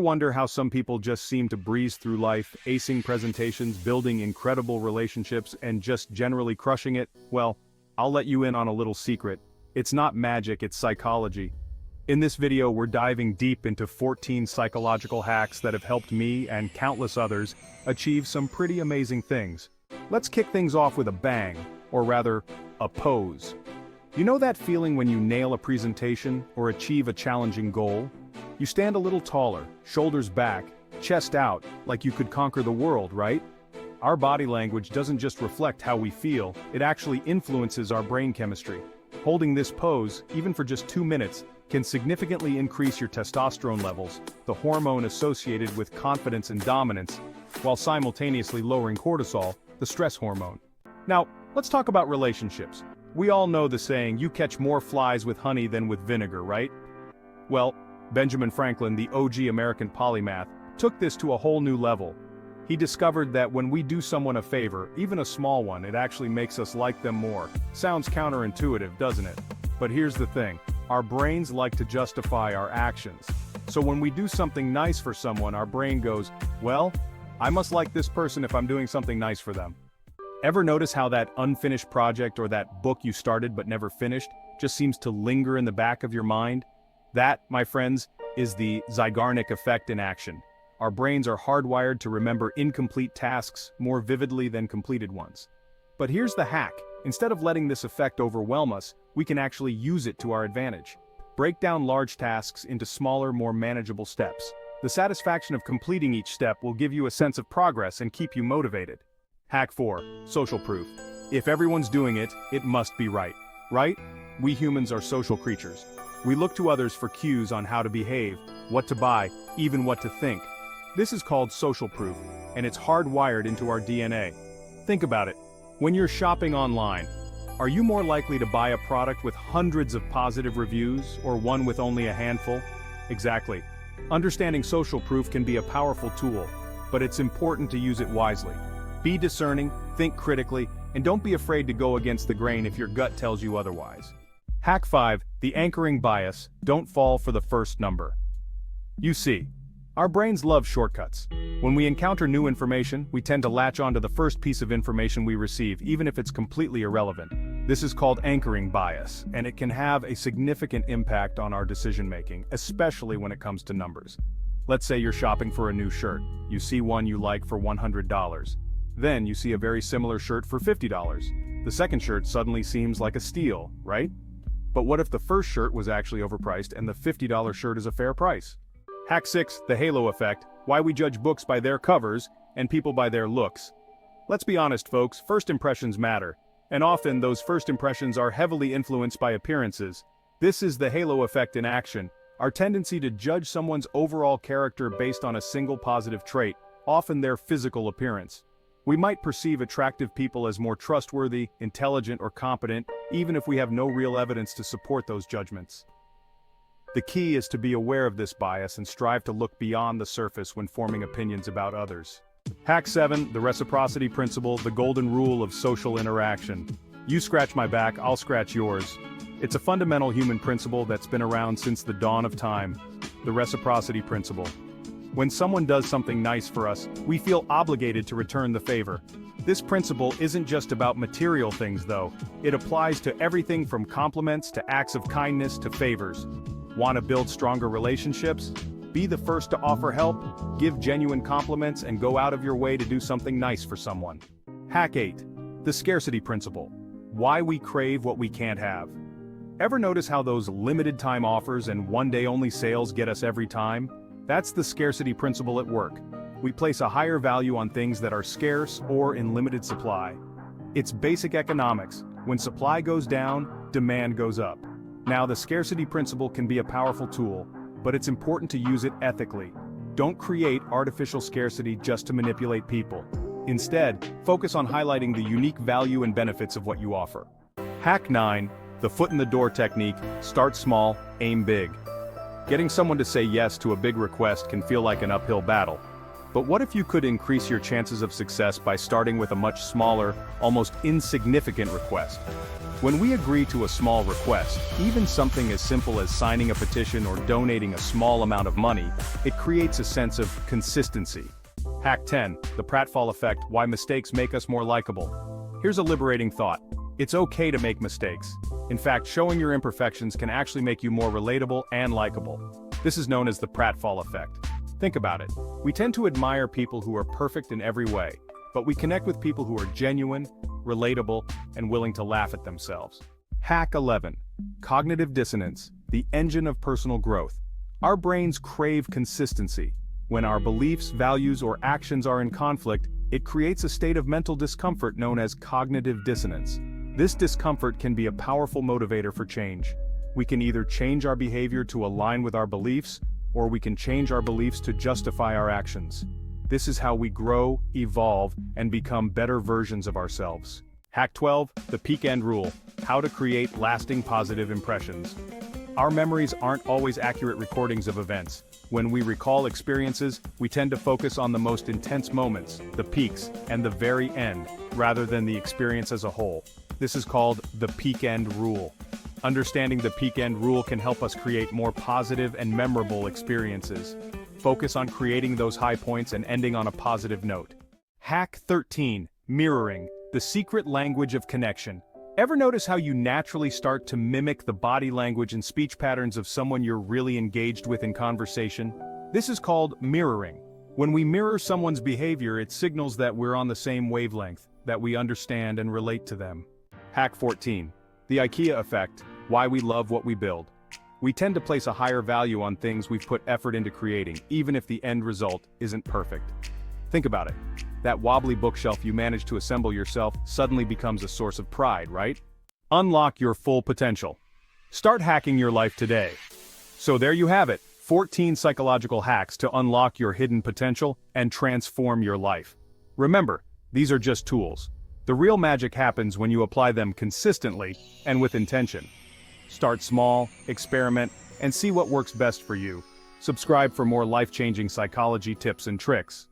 wonder how some people just seem to breeze through life, acing presentations, building incredible relationships, and just generally crushing it? Well, I'll let you in on a little secret. It's not magic, it's psychology. In this video, we're diving deep into 14 psychological hacks that have helped me and countless others achieve some pretty amazing things. Let's kick things off with a bang, or rather, a pose. You know that feeling when you nail a presentation or achieve a challenging goal? You stand a little taller, shoulders back, chest out, like you could conquer the world, right? Our body language doesn't just reflect how we feel, it actually influences our brain chemistry. Holding this pose, even for just 2 minutes, can significantly increase your testosterone levels, the hormone associated with confidence and dominance, while simultaneously lowering cortisol, the stress hormone. Now, let's talk about relationships. We all know the saying, you catch more flies with honey than with vinegar, right? Well, Benjamin Franklin, the OG American polymath, took this to a whole new level. He discovered that when we do someone a favor, even a small one, it actually makes us like them more. Sounds counterintuitive, doesn't it? But here's the thing. Our brains like to justify our actions. So when we do something nice for someone, our brain goes, well, I must like this person if I'm doing something nice for them. Ever notice how that unfinished project or that book you started but never finished just seems to linger in the back of your mind? That, my friends, is the Zeigarnik Effect in action. Our brains are hardwired to remember incomplete tasks more vividly than completed ones. But here's the hack. Instead of letting this effect overwhelm us, we can actually use it to our advantage. Break down large tasks into smaller, more manageable steps. The satisfaction of completing each step will give you a sense of progress and keep you motivated. Hack 4. Social proof. If everyone's doing it, it must be right. Right? We humans are social creatures. We look to others for cues on how to behave, what to buy, even what to think. This is called social proof, and it's hardwired into our DNA. Think about it. When you're shopping online, are you more likely to buy a product with hundreds of positive reviews or one with only a handful? Exactly. Understanding social proof can be a powerful tool, but it's important to use it wisely. Be discerning, think critically, and don't be afraid to go against the grain if your gut tells you otherwise. Hack 5. The anchoring bias. Don't fall for the first number. You see, our brains love shortcuts. When we encounter new information, we tend to latch onto the first piece of information we receive, even if it's completely irrelevant. This is called anchoring bias, and it can have a significant impact on our decision-making, especially when it comes to numbers. Let's say you're shopping for a new shirt. You see one you like for $100. Then you see a very similar shirt for $50. The second shirt suddenly seems like a steal, right? But what if the first shirt was actually overpriced and the $50 shirt is a fair price? Hack 6. The halo effect. Why we judge books by their covers and people by their looks. Let's be honest, folks, first impressions matter. And often those first impressions are heavily influenced by appearances. This is the halo effect in action. Our tendency to judge someone's overall character based on a single positive trait, often their physical appearance. We might perceive attractive people as more trustworthy, intelligent, or competent, even if we have no real evidence to support those judgments. The key is to be aware of this bias and strive to look beyond the surface when forming opinions about others. Hack 7. The reciprocity principle, the golden rule of social interaction. You scratch my back, I'll scratch yours. It's a fundamental human principle that's been around since the dawn of time. The reciprocity principle. When someone does something nice for us, we feel obligated to return the favor. This principle isn't just about material things though. It applies to everything from compliments to acts of kindness to favors. Want to build stronger relationships? Be the first to offer help, give genuine compliments, and go out of your way to do something nice for someone. Hack 8. The scarcity principle. Why we crave what we can't have. Ever notice how those limited time offers and one-day-only sales get us every time? That's the scarcity principle at work. We place a higher value on things that are scarce or in limited supply. It's basic economics. When supply goes down, demand goes up. Now, the scarcity principle can be a powerful tool, but it's important to use it ethically. Don't create artificial scarcity just to manipulate people. Instead, focus on highlighting the unique value and benefits of what you offer. Hack 9. The foot in the door technique. Start small, aim big. Getting someone to say yes to a big request can feel like an uphill battle. But what if you could increase your chances of success by starting with a much smaller, almost insignificant request? When we agree to a small request, even something as simple as signing a petition or donating a small amount of money, it creates a sense of consistency. Hack 10, the Pratfall Effect, why mistakes make us more likable. Here's a liberating thought. It's okay to make mistakes. In fact, showing your imperfections can actually make you more relatable and likable. This is known as the Pratfall Effect. Think about it. We tend to admire people who are perfect in every way, but we connect with people who are genuine, relatable, and willing to laugh at themselves. Hack 11. Cognitive dissonance, the engine of personal growth. Our brains crave consistency. When our beliefs, values, or actions are in conflict, it creates a state of mental discomfort known as cognitive dissonance. This discomfort can be a powerful motivator for change. We can either change our behavior to align with our beliefs, or we can change our beliefs to justify our actions. This is how we grow, evolve, and become better versions of ourselves. Hack 12, the peak end rule, how to create lasting positive impressions. Our memories aren't always accurate recordings of events. When we recall experiences, we tend to focus on the most intense moments, the peaks, and the very end, rather than the experience as a whole. This is called the peak end rule. Understanding the peak end rule can help us create more positive and memorable experiences. Focus on creating those high points and ending on a positive note. Hack 13, mirroring, the secret language of connection. Ever notice how you naturally start to mimic the body language and speech patterns of someone you're really engaged with in conversation? This is called mirroring. When we mirror someone's behavior, it signals that we're on the same wavelength, that we understand and relate to them. Hack 14. The IKEA Effect, why we love what we build. We tend to place a higher value on things we've put effort into creating, even if the end result isn't perfect. Think about it. That wobbly bookshelf you managed to assemble yourself suddenly becomes a source of pride, right? Unlock your full potential. Start hacking your life today. So there you have it, 14 psychological hacks to unlock your hidden potential and transform your life. Remember, these are just tools. The real magic happens when you apply them consistently and with intention. Start small, experiment, and see what works best for you. Subscribe for more life-changing psychology tips and tricks.